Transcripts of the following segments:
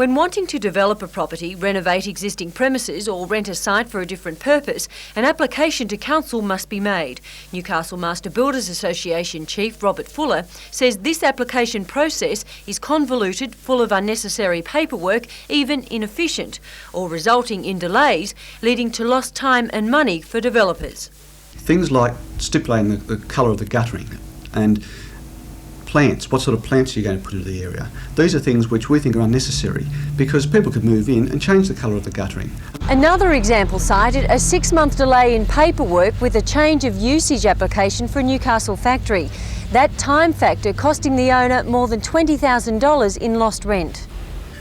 When wanting to develop a property, renovate existing premises or rent a site for a different purpose, an application to council must be made. Newcastle Master Builders Association Chief Robert Fuller says this application process is convoluted, full of unnecessary paperwork, even inefficient, or resulting in delays, leading to lost time and money for developers. Things like stipulating the colour of the guttering and plants, what sort of plants are you going to put into the area? These are things which we think are unnecessary because people could move in and change the colour of the guttering. Another example cited a 6-month delay in paperwork with a change of usage application for a Newcastle factory. That time factor costing the owner more than $20,000 in lost rent.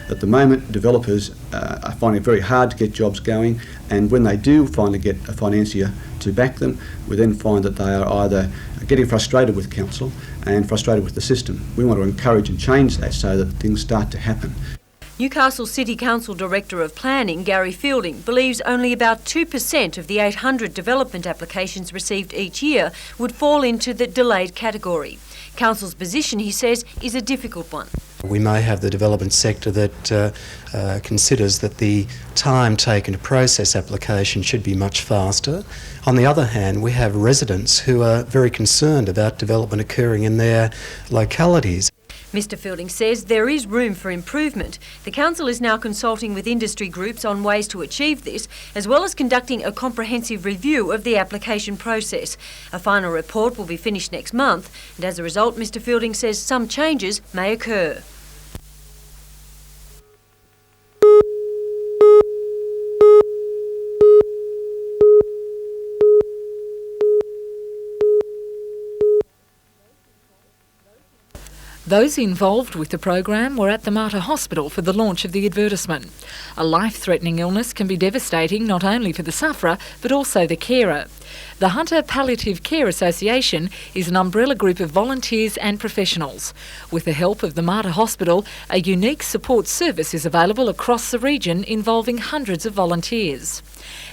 At the moment, developers are finding it very hard to get jobs going, and when they do finally get a financier to back them, we then find that they are either getting frustrated with council and frustrated with the system. We want to encourage and change that so that things start to happen. Newcastle City Council Director of Planning, Gary Fielding, believes only about 2% of the 800 development applications received each year would fall into the delayed category. Council's position, he says, is a difficult one. We may have the development sector that considers that the time taken to process applications should be much faster. On the other hand, we have residents who are very concerned about development occurring in their localities. Mr Fielding says there is room for improvement. The council is now consulting with industry groups on ways to achieve this, as well as conducting a comprehensive review of the application process. A final report will be finished next month, and as a result, Mr Fielding says some changes may occur. Those involved with the program were at the Mater Hospital for the launch of the advertisement. A life-threatening illness can be devastating not only for the sufferer but also the carer. The Hunter Palliative Care Association is an umbrella group of volunteers and professionals. With the help of the Mater Hospital, a unique support service is available across the region involving hundreds of volunteers.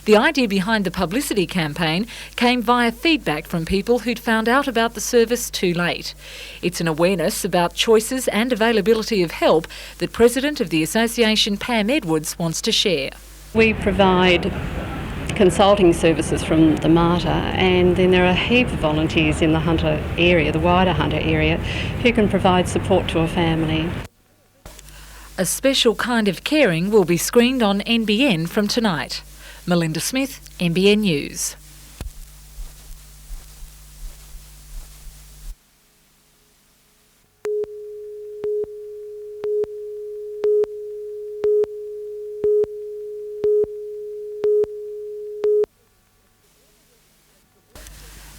The idea behind the publicity campaign came via feedback from people who'd found out about the service too late. It's an awareness about choices and availability of help that President of the Association, Pam Edwards, wants to share. We provide consulting services from the Mater, and then there are a heap of volunteers in the Hunter area, the wider Hunter area, who can provide support to a family. A special kind of caring will be screened on NBN from tonight. Melinda Smith, NBN News.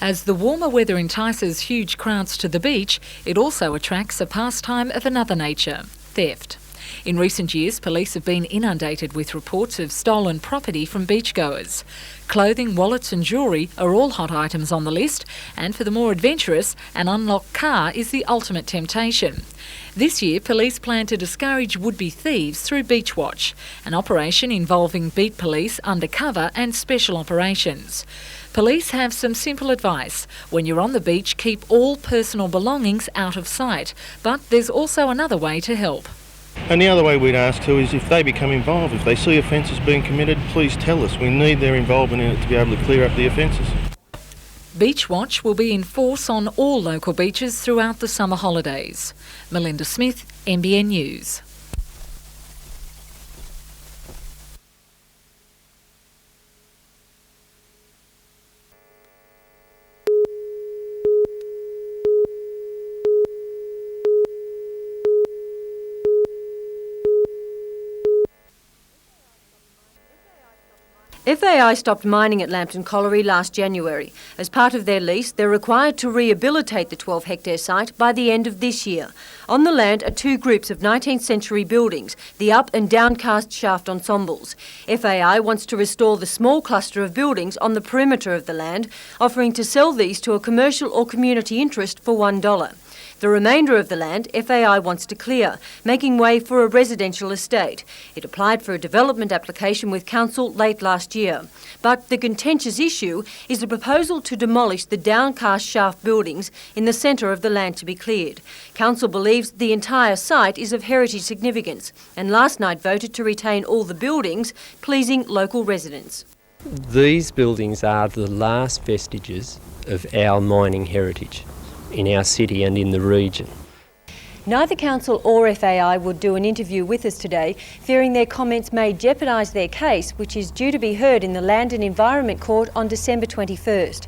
As the warmer weather entices huge crowds to the beach, it also attracts a pastime of another nature, theft. In recent years, police have been inundated with reports of stolen property from beachgoers. Clothing, wallets and jewellery are all hot items on the list, and for the more adventurous, an unlocked car is the ultimate temptation. This year, police plan to discourage would-be thieves through Beach Watch, an operation involving beat police, undercover and special operations. Police have some simple advice. When you're on the beach, keep all personal belongings out of sight, but there's also another way to help. And the other way we'd ask too is if they become involved, if they see offences being committed, please tell us. We need their involvement in it to be able to clear up the offences. Beach Watch will be in force on all local beaches throughout the summer holidays. Melinda Smith, NBN News. FAI stopped mining at Lambton Colliery last January. As part of their lease, they're required to rehabilitate the 12-hectare site by the end of this year. On the land are two groups of 19th century buildings, the up and downcast shaft ensembles. FAI wants to restore the small cluster of buildings on the perimeter of the land, offering to sell these to a commercial or community interest for $1. The remainder of the land FAI wants to clear, making way for a residential estate. It applied for a development application with council late last year. But the contentious issue is the proposal to demolish the downcast shaft buildings in the centre of the land to be cleared. Council believes the entire site is of heritage significance and last night voted to retain all the buildings, pleasing local residents. These buildings are the last vestiges of our mining heritage in our city and in the region. Neither council or FAI would do an interview with us today, fearing their comments may jeopardise their case, which is due to be heard in the Land and Environment Court on December 21st.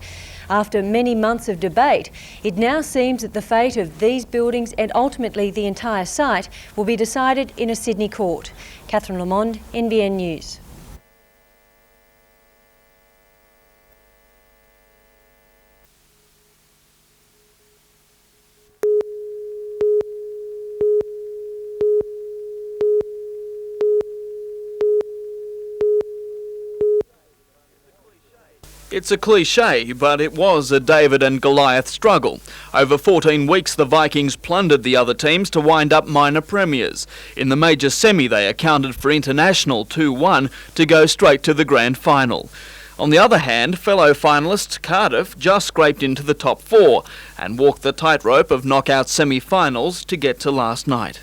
After many months of debate, it now seems that the fate of these buildings and ultimately the entire site will be decided in a Sydney court. Catherine Lamond, NBN News. It's a cliche, but it was a David and Goliath struggle. Over 14 weeks, the Vikings plundered the other teams to wind up minor premiers. In the major semi, they accounted for International 2-1 to go straight to the grand final. On the other hand, fellow finalists Cardiff just scraped into the top 4 and walked the tightrope of knockout semi-finals to get to last night.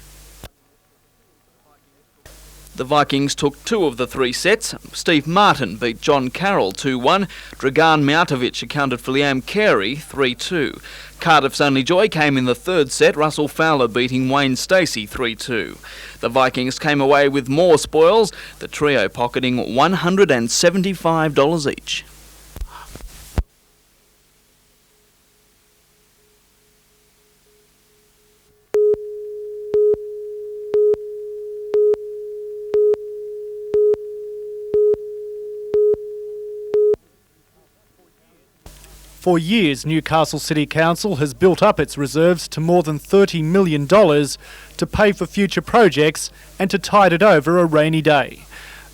The Vikings took 2 of the 3 sets. Steve Martin beat John Carroll 2-1. Dragan Mijatovic accounted for Liam Carey 3-2. Cardiff's only joy came in the 3rd set, Russell Fowler beating Wayne Stacey 3-2. The Vikings came away with more spoils, the trio pocketing $175 each. For years, Newcastle City Council has built up its reserves to more than $30 million to pay for future projects and to tide it over a rainy day.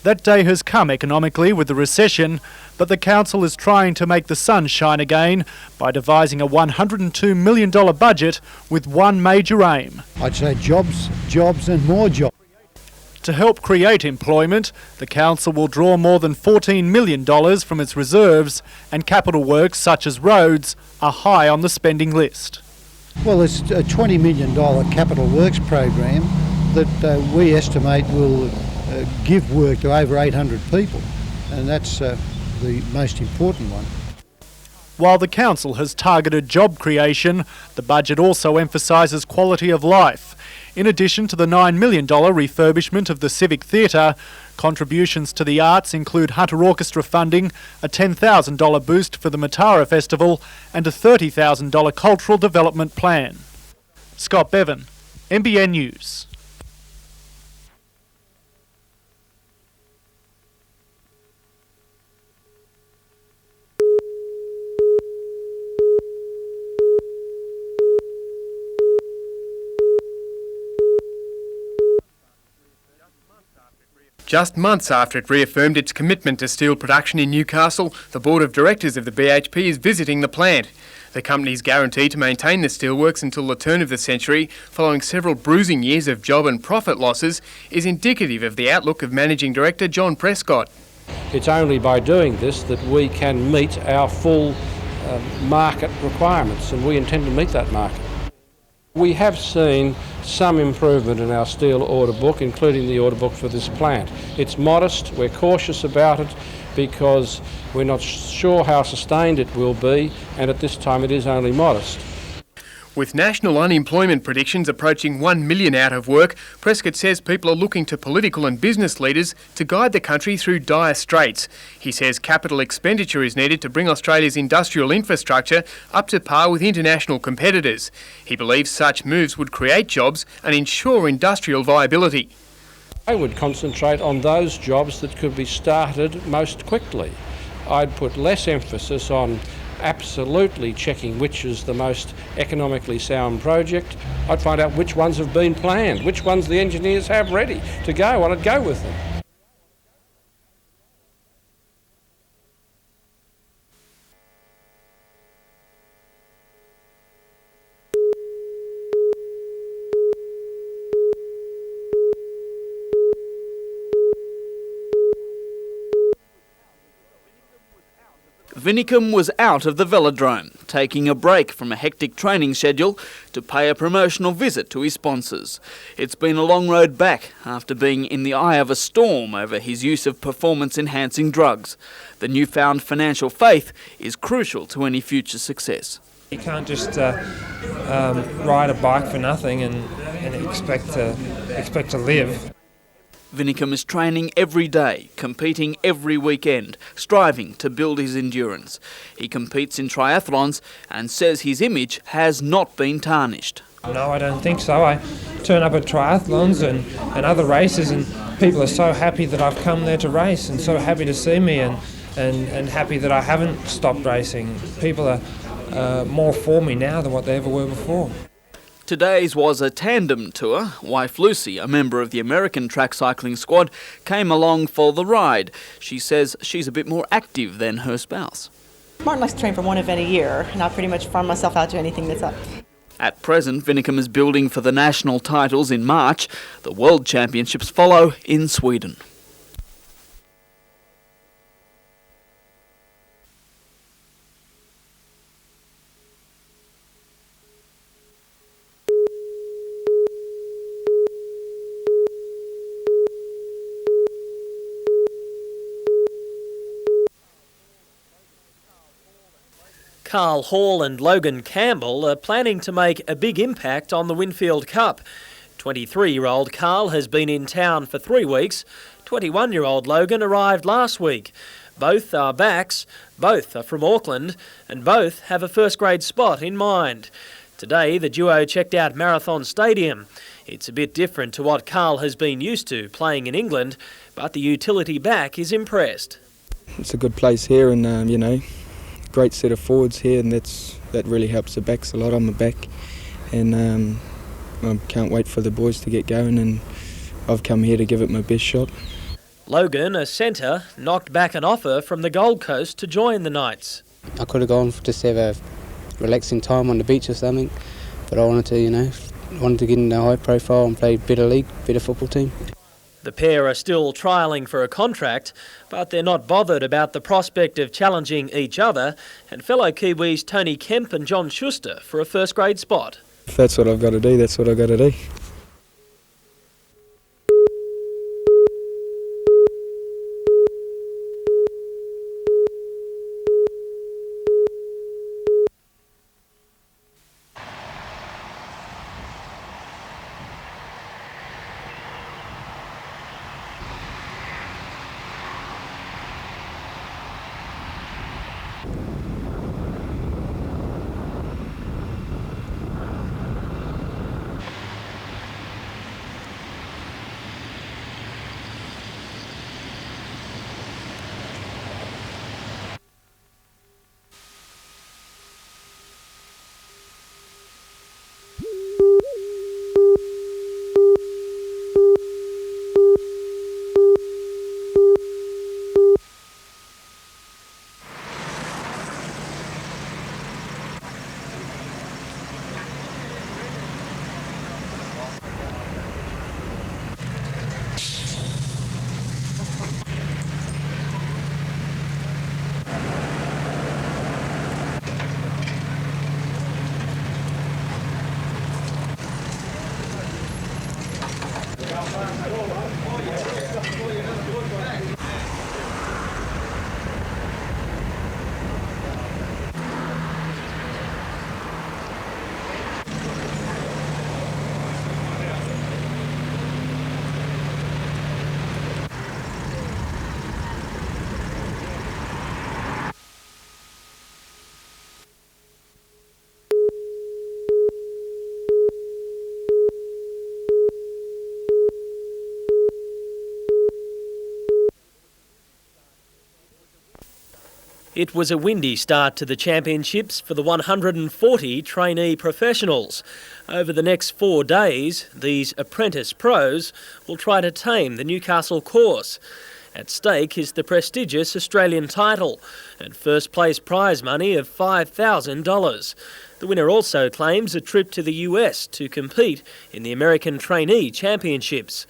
That day has come economically with the recession, but the council is trying to make the sun shine again by devising a $102 million budget with one major aim. I'd say jobs, jobs and more jobs. To help create employment, the council will draw more than $14 million from its reserves, and capital works such as roads are high on the spending list. Well, it's a $20 million capital works program that we estimate will give work to over 800 people, and that's the most important one. While the council has targeted job creation, the budget also emphasises quality of life. In addition to the $9 million refurbishment of the Civic Theatre, contributions to the arts include Hunter Orchestra funding, a $10,000 boost for the Matara Festival and a $30,000 cultural development plan. Scott Bevan, NBN News. Just months after it reaffirmed its commitment to steel production in Newcastle, the Board of Directors of the BHP is visiting the plant. The company's guarantee to maintain the steelworks until the turn of the century, following several bruising years of job and profit losses, is indicative of the outlook of Managing Director John Prescott. It's only by doing this that we can meet our full market requirements, and we intend to meet that market. We have seen some improvement in our steel order book, including the order book for this plant. It's modest, we're cautious about it because we're not sure how sustained it will be, and at this time it is only modest. With national unemployment predictions approaching 1 million out of work, Prescott says people are looking to political and business leaders to guide the country through dire straits. He says capital expenditure is needed to bring Australia's industrial infrastructure up to par with international competitors. He believes such moves would create jobs and ensure industrial viability. I would concentrate on those jobs that could be started most quickly. I'd put less emphasis on absolutely checking which is the most economically sound project. I'd find out which ones have been planned, which ones the engineers have ready to go, and I'd go with them. Vinicum was out of the velodrome, taking a break from a hectic training schedule to pay a promotional visit to his sponsors. It's been a long road back after being in the eye of a storm over his use of performance-enhancing drugs. The newfound financial faith is crucial to any future success. You can't just ride a bike for nothing and expect to live. Vinicum is training every day, competing every weekend, striving to build his endurance. He competes in triathlons and says his image has not been tarnished. No, I don't think so. I turn up at triathlons and other races, and people are so happy that I've come there to race and so happy to see me and happy that I haven't stopped racing. People are more for me now than what they ever were before. Today's was a tandem tour. Wife Lucy, a member of the American track cycling squad, came along for the ride. She says she's a bit more active than her spouse. Martin likes to train for one event a year, and I pretty much farm myself out to anything that's up. At present, Vinicum is building for the national titles in March. The World Championships follow in Sweden. Carl Hall and Logan Campbell are planning to make a big impact on the Winfield Cup. 23-year-old Carl has been in town for 3 weeks. 21-year-old Logan arrived last week. Both are backs, both are from Auckland, and both have a first-grade spot in mind. Today, the duo checked out Marathon Stadium. It's a bit different to what Carl has been used to playing in England, but the utility back is impressed. It's a good place here, and great set of forwards here, and that really helps the backs a lot. I'm a back, and I can't wait for the boys to get going, and I've come here to give it my best shot. Logan, a centre, knocked back an offer from the Gold Coast to join the Knights. I could have gone for just have a relaxing time on the beach or something, but I wanted to get in a high profile and play better league, better football team. The pair are still trialling for a contract, but they're not bothered about the prospect of challenging each other and fellow Kiwis Tony Kemp and John Schuster for a first-grade spot. If that's what I've got to do, that's what I've got to do. It was a windy start to the championships for the 140 trainee professionals. Over the next 4 days, these apprentice pros will try to tame the Newcastle course. At stake is the prestigious Australian title and first place prize money of $5,000. The winner also claims a trip to the US to compete in the American Trainee Championships.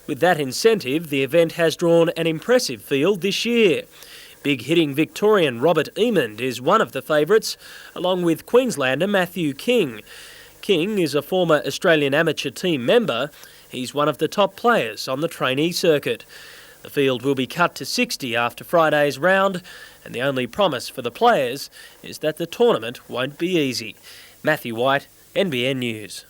With that incentive, the event has drawn an impressive field this year. Big-hitting Victorian Robert Emond is one of the favourites, along with Queenslander Matthew King. King is a former Australian amateur team member. He's one of the top players on the trainee circuit. The field will be cut to 60 after Friday's round, and the only promise for the players is that the tournament won't be easy. Matthew White, NBN News.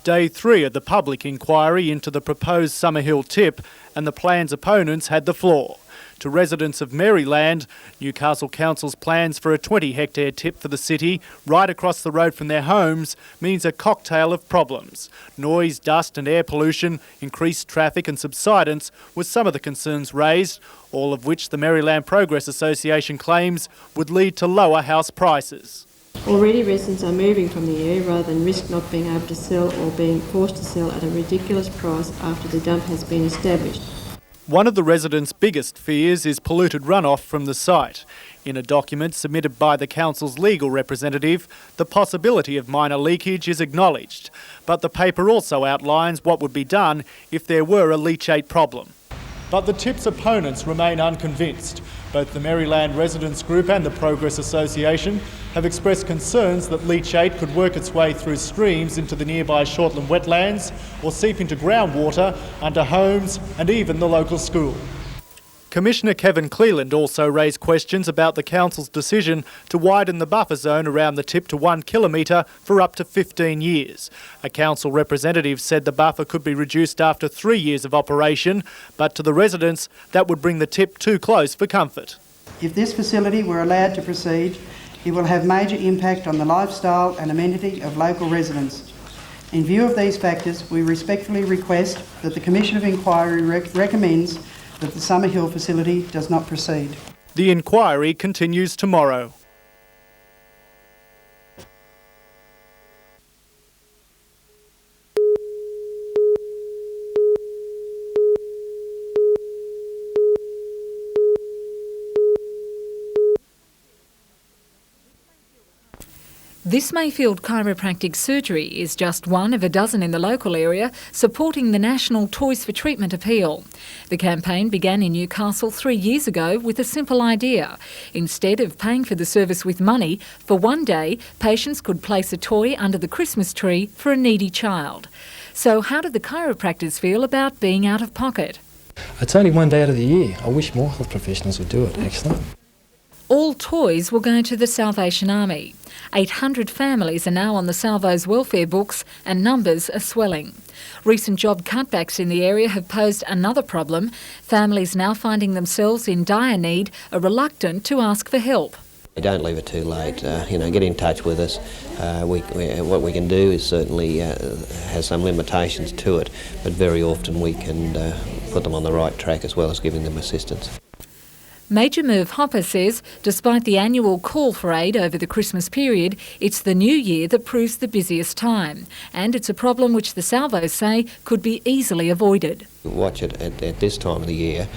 Day 3 of the public inquiry into the proposed Summerhill tip, and the plan's opponents had the floor. To residents of Maryland, Newcastle Council's plans for a 20-hectare tip for the city right across the road from their homes means a cocktail of problems. Noise, dust and air pollution, increased traffic and subsidence were some of the concerns raised, all of which the Maryland Progress Association claims would lead to lower house prices. Already residents are moving from the area rather than risk not being able to sell or being forced to sell at a ridiculous price after the dump has been established. One of the residents' biggest fears is polluted runoff from the site. In a document submitted by the council's legal representative, the possibility of minor leakage is acknowledged, but the paper also outlines what would be done if there were a leachate problem. But the tip's opponents remain unconvinced. Both the Maryland Residents Group and the Progress Association have expressed concerns that leachate could work its way through streams into the nearby Shortland wetlands or seep into groundwater, under homes and even the local school. Commissioner Kevin Cleland also raised questions about the council's decision to widen the buffer zone around the tip to 1 kilometre for up to 15 years. A council representative said the buffer could be reduced after 3 years of operation, but to the residents that would bring the tip too close for comfort. If this facility were allowed to proceed, it will have major impact on the lifestyle and amenity of local residents. In view of these factors, we respectfully request that the Commission of Inquiry recommends that the Summerhill facility does not proceed. The inquiry continues tomorrow. This Mayfield chiropractic surgery is just one of a dozen in the local area supporting the national Toys for Treatment appeal. The campaign began in Newcastle 3 years ago with a simple idea. Instead of paying for the service with money, for one day, patients could place a toy under the Christmas tree for a needy child. So how did the chiropractors feel about being out of pocket? It's only one day out of the year. I wish more health professionals would do it, actually. All toys will go to the Salvation Army. 800 families are now on the Salvo's welfare books and numbers are swelling. Recent job cutbacks in the area have posed another problem. Families now finding themselves in dire need are reluctant to ask for help. Don't leave it too late. Get in touch with us. What we can do is certainly has some limitations to it, but very often we can put them on the right track as well as giving them assistance. Major Merv Hopper says despite the annual call for aid over the Christmas period, it's the new year that proves the busiest time. And it's a problem which the Salvos say could be easily avoided. Watch it at this time of the year.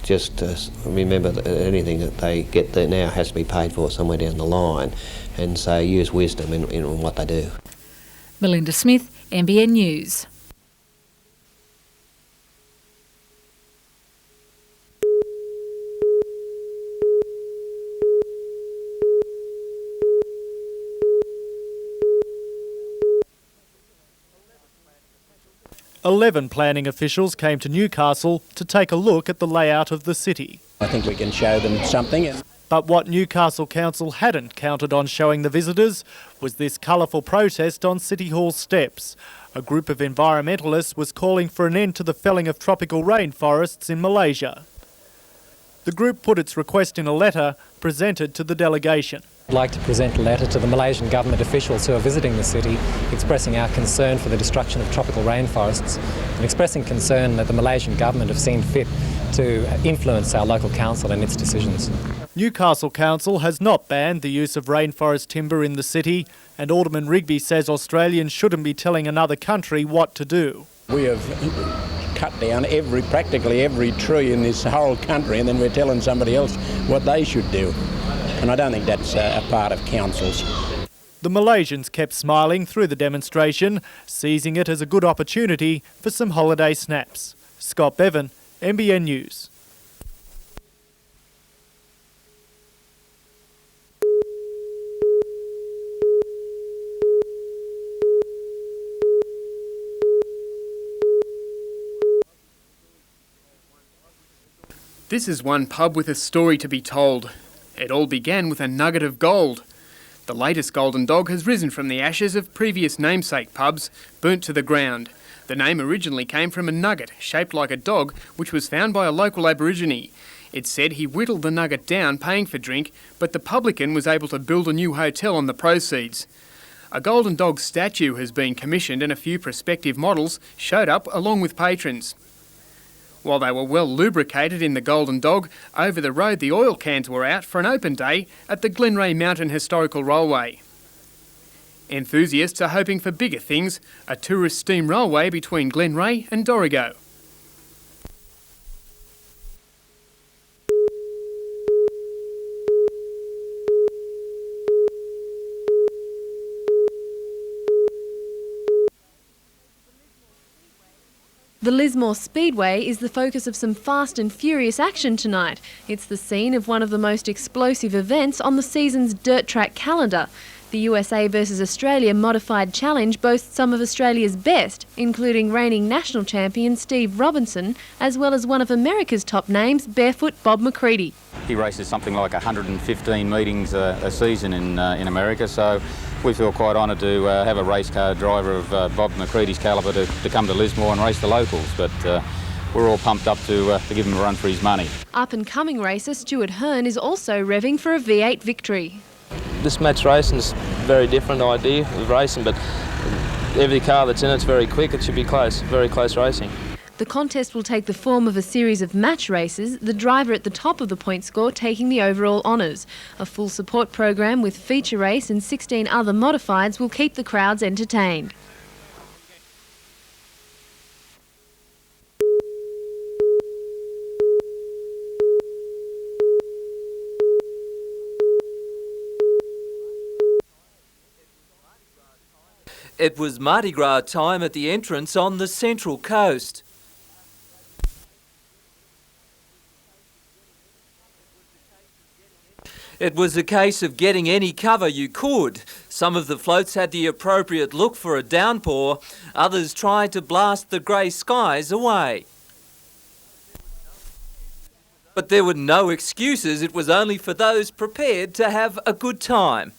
Just remember that anything that they get there now has to be paid for somewhere down the line, and so use wisdom in what they do. Melinda Smith, NBN News. "11 planning officials came to Newcastle to take a look at the layout of the city. I think we can show them something. But what Newcastle Council hadn't counted on showing the visitors was this colourful protest on City Hall steps. A group of environmentalists was calling for an end to the felling of tropical rainforests in Malaysia. The group put its request in a letter presented to the delegation. I'd like to present a letter to the Malaysian government officials who are visiting the city, expressing our concern for the destruction of tropical rainforests and expressing concern that the Malaysian government have seen fit to influence our local council in its decisions. Newcastle Council has not banned the use of rainforest timber in the city, and Alderman Rigby says Australians shouldn't be telling another country what to do. We have cut down practically every tree in this whole country, and then we're telling somebody else what they should do. And I don't think that's a part of councils. The Malaysians kept smiling through the demonstration, seizing it as a good opportunity for some holiday snaps. Scott Bevan, NBN News. This is one pub with a story to be told. It all began with a nugget of gold. The latest Golden Dog has risen from the ashes of previous namesake pubs, burnt to the ground. The name originally came from a nugget shaped like a dog, which was found by a local Aborigine. It said he whittled the nugget down paying for drink, but the publican was able to build a new hotel on the proceeds. A Golden Dog statue has been commissioned and a few prospective models showed up along with patrons. While they were well lubricated in the Golden Dog, over the road the oil cans were out for an open day at the Glenray Mountain Historical Railway. Enthusiasts are hoping for bigger things, a tourist steam railway between Glenray and Dorrigo. The Lismore Speedway is the focus of some fast and furious action tonight. It's the scene of one of the most explosive events on the season's dirt track calendar. The USA vs Australia Modified Challenge boasts some of Australia's best, including reigning national champion Steve Robinson, as well as one of America's top names, barefoot Bob McCready. He races something like 115 meetings a season in America, so we feel quite honoured to have a race car driver of Bob McCready's calibre to come to Lismore and race the locals, but we're all pumped up to give him a run for his money. Up-and-coming racer Stuart Hearn is also revving for a V8 victory. This match racing is a very different idea of racing, but every car that's in it's very quick. It should be close, very close racing. The contest will take the form of a series of match races, the driver at the top of the point score taking the overall honours. A full support program with feature race and 16 other modifieds will keep the crowds entertained. It was Mardi Gras time at the entrance on the Central Coast. It was a case of getting any cover you could. Some of the floats had the appropriate look for a downpour, others tried to blast the grey skies away. But there were no excuses, it was only for those prepared to have a good time.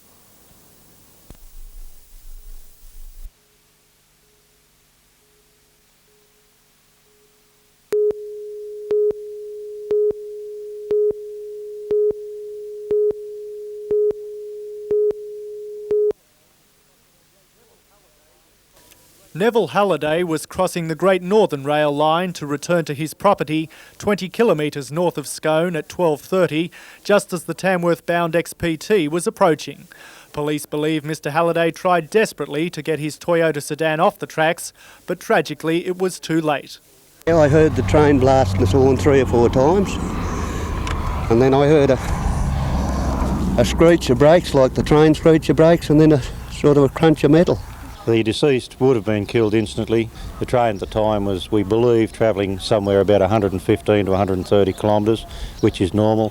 Neville Halliday was crossing the Great Northern Rail line to return to his property 20 kilometres north of Scone at 12:30, just as the Tamworth-bound XPT was approaching. Police believe Mr Halliday tried desperately to get his Toyota sedan off the tracks, but tragically it was too late. I heard the train blasting its horn 3 or 4 times, and then I heard a screech of brakes, like the train screech of brakes, and then a sort of a crunch of metal. The deceased would have been killed instantly. The train at the time was, we believe, travelling somewhere about 115 to 130 kilometres, which is normal.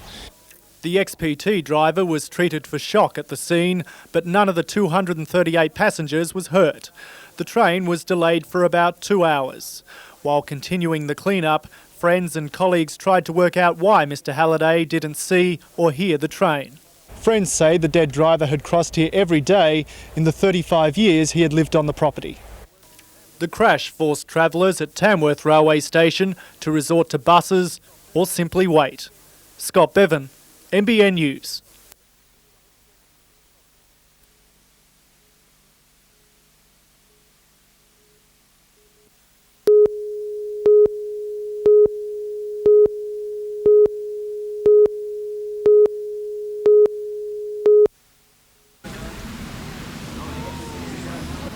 The XPT driver was treated for shock at the scene, but none of the 238 passengers was hurt. The train was delayed for about 2 hours. While continuing the clean-up, friends and colleagues tried to work out why Mr Halliday didn't see or hear the train. Friends say the dead driver had crossed here every day in the 35 years he had lived on the property. The crash forced travellers at Tamworth Railway Station to resort to buses or simply wait. Scott Bevan, NBN News.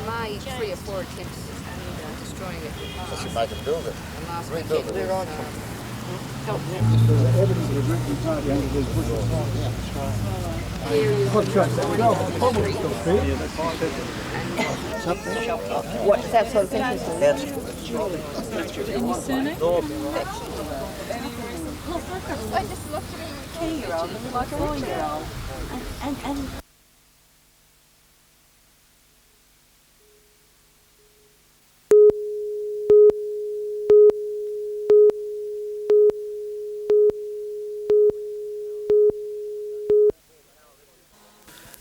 My 3 or 4 attempts destroying it. I should make them build it. Rebuild it. What, that sort of thing? And your surname? I just looked at him as a 2-year-old and like a 4-year-old. And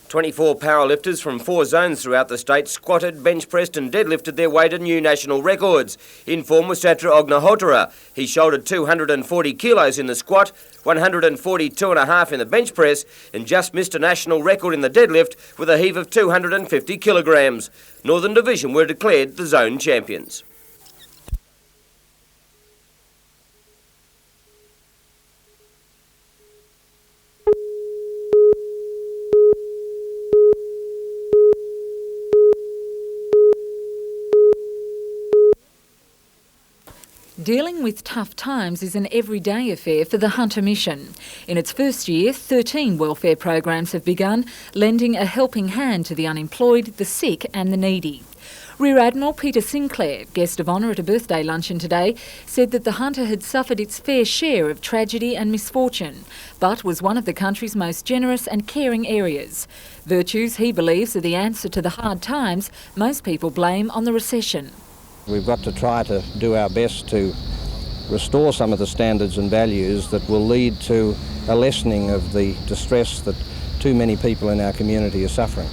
24 powerlifters from 4 zones throughout the state squatted, bench pressed and deadlifted their way to new national records. In form was Satra Ognahotara. He shouldered 240 kilos in the squat, 142.5 in the bench press and just missed a national record in the deadlift with a heave of 250 kilograms. Northern Division were declared the zone champions. Dealing with tough times is an everyday affair for the Hunter Mission. In its first year, 13 welfare programs have begun, lending a helping hand to the unemployed, the sick and the needy. Rear Admiral Peter Sinclair, guest of honour at a birthday luncheon today, said that the Hunter had suffered its fair share of tragedy and misfortune, but was one of the country's most generous and caring areas. Virtues he believes are the answer to the hard times most people blame on the recession. We've got to try to do our best to restore some of the standards and values that will lead to a lessening of the distress that too many people in our community are suffering.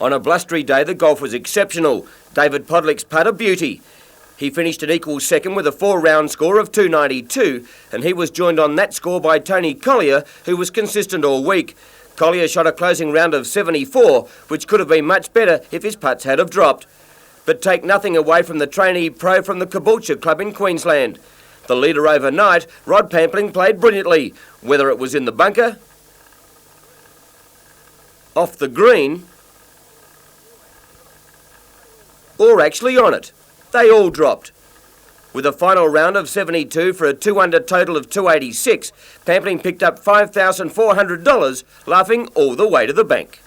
On a blustery day, the golf was exceptional. David Podlick's putt a beauty. He finished an equal second with a 4-round score of 292, and he was joined on that score by Tony Collier, who was consistent all week. Collier shot a closing round of 74, which could have been much better if his putts had have dropped. But take nothing away from the trainee pro from the Caboolture Club in Queensland. The leader overnight, Rod Pampling, played brilliantly, whether it was in the bunker, off the green, or actually on it. They all dropped. With a final round of 72 for a 2-under total of 286, Pampling picked up $5,400, laughing all the way to the bank.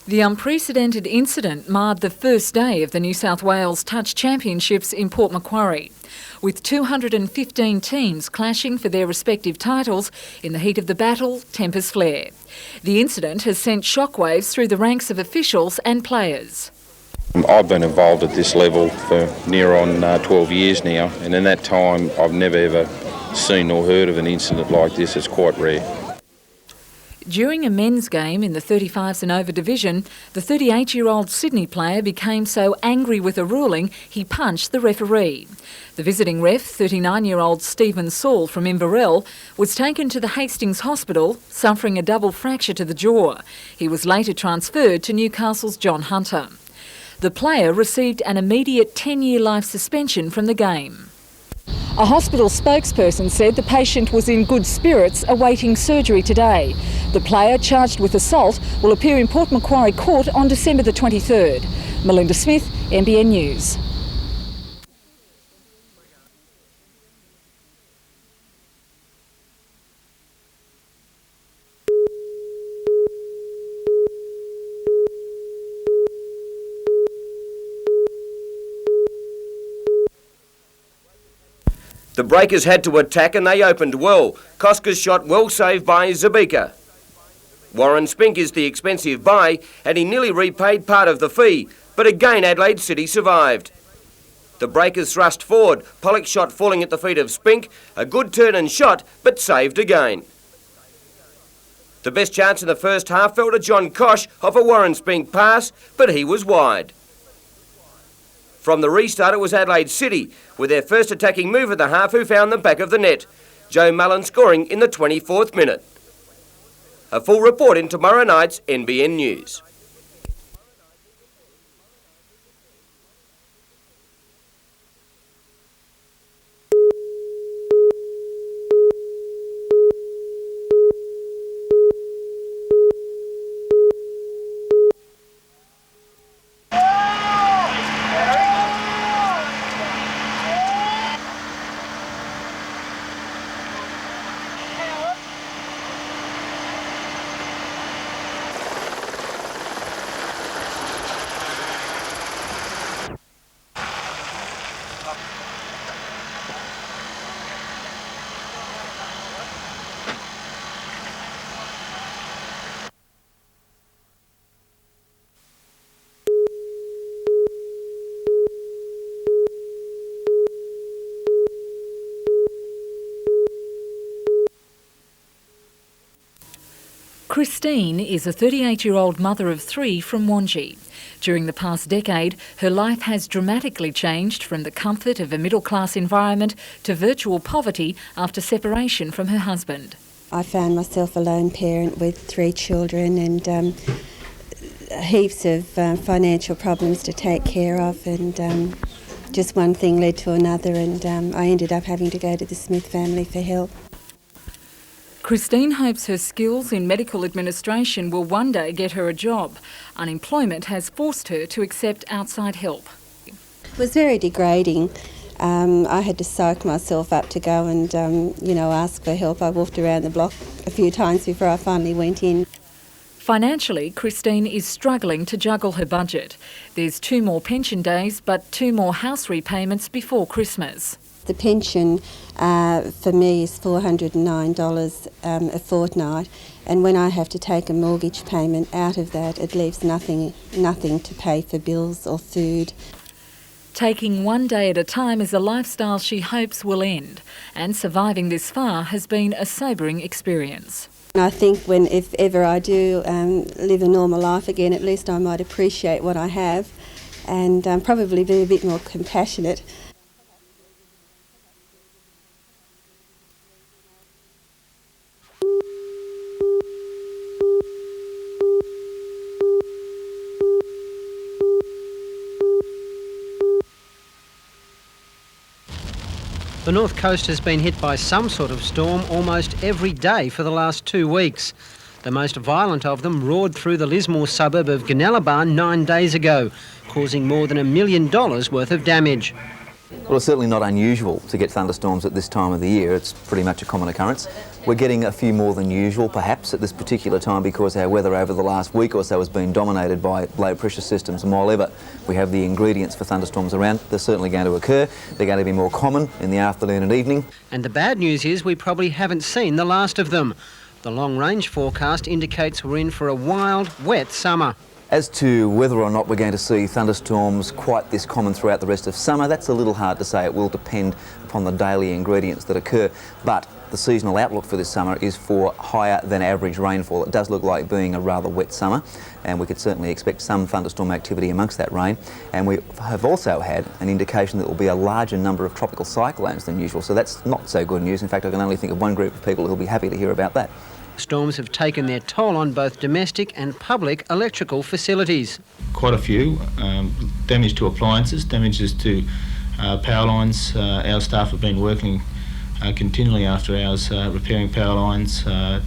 The unprecedented incident marred the first day of the New South Wales Touch Championships in Port Macquarie, with 215 teams clashing for their respective titles in the heat of the battle, tempers flare. The incident has sent shockwaves through the ranks of officials and players. I've been involved at this level for near on 12 years now, and in that time I've never ever seen or heard of an incident like this. It's quite rare. During a men's game in the 35s and over division, the 38-year-old Sydney player became so angry with a ruling he punched the referee. The visiting ref, 39-year-old Stephen Saul from Inverell, was taken to the Hastings Hospital, suffering a double fracture to the jaw. He was later transferred to Newcastle's John Hunter. The player received an immediate 10-year life suspension from the game. A hospital spokesperson said the patient was in good spirits awaiting surgery today. The player, charged with assault, will appear in Port Macquarie Court on December the 23rd. Melinda Smith, NBN News. The Breakers had to attack and they opened well. Koska's shot well saved by Zabika. Warren Spink is the expensive buy and he nearly repaid part of the fee, but again Adelaide City survived. The Breakers thrust forward, Pollock's shot falling at the feet of Spink, a good turn and shot but saved again. The best chance in the first half fell to John Kosh off a Warren Spink pass, but he was wide. From the restart, it was Adelaide City, with their first attacking move at the half, who found the back of the net. Joe Mullen scoring in the 24th minute. A full report in tomorrow night's NBN News. Christine is a 38-year-old mother of 3 from Wangi. During the past decade, her life has dramatically changed from the comfort of a middle-class environment to virtual poverty after separation from her husband. I found myself a lone parent with 3 children and heaps of financial problems to take care of, and just one thing led to another, and I ended up having to go to the Smith family for help. Christine hopes her skills in medical administration will one day get her a job. Unemployment has forced her to accept outside help. It was very degrading. I had to psych myself up to go and, ask for help. I walked around the block a few times before I finally went in. Financially, Christine is struggling to juggle her budget. There's 2 more pension days, but 2 more house repayments before Christmas. The pension for me is $409 a fortnight, and when I have to take a mortgage payment out of that, it leaves nothing to pay for bills or food. Taking one day at a time is a lifestyle she hopes will end, and surviving this far has been a sobering experience. I think if ever I do live a normal life again, at least I might appreciate what I have and probably be a bit more compassionate. The North Coast has been hit by some sort of storm almost every day for the last 2 weeks. The most violent of them roared through the Lismore suburb of Gunnellabar 9 days ago, causing more than $1 million worth of damage. Well, it's certainly not unusual to get thunderstorms at this time of the year. It's pretty much a common occurrence. We're getting a few more than usual, perhaps, at this particular time because our weather over the last week or so has been dominated by low pressure systems. And while ever we have the ingredients for thunderstorms around, they're certainly going to occur. They're going to be more common in the afternoon and evening. And the bad news is we probably haven't seen the last of them. The long-range forecast indicates we're in for a wild, wet summer. As to whether or not we're going to see thunderstorms quite this common throughout the rest of summer, that's a little hard to say. It will depend upon the daily ingredients that occur. But the seasonal outlook for this summer is for higher than average rainfall. It does look like being a rather wet summer, and we could certainly expect some thunderstorm activity amongst that rain. And we have also had an indication that there will be a larger number of tropical cyclones than usual, so that's not so good news. In fact, I can only think of one group of people who will be happy to hear about that. Storms have taken their toll on both domestic and public electrical facilities. Quite a few. Damage to appliances, damages to power lines. Our staff have been working continually after hours repairing power lines. A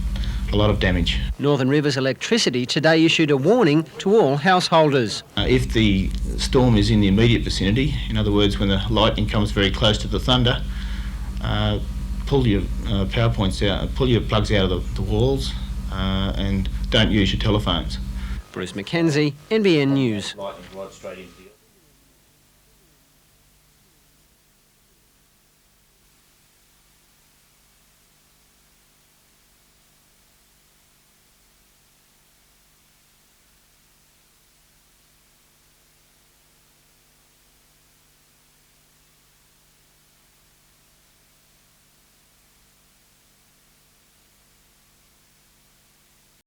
lot of damage. Northern Rivers Electricity today issued a warning to all householders. If the storm is in the immediate vicinity, in other words when the lightning comes very close to the thunder, pull your power points out, pull your plugs out of the walls and don't use your telephones. Bruce Mackenzie, NBN News.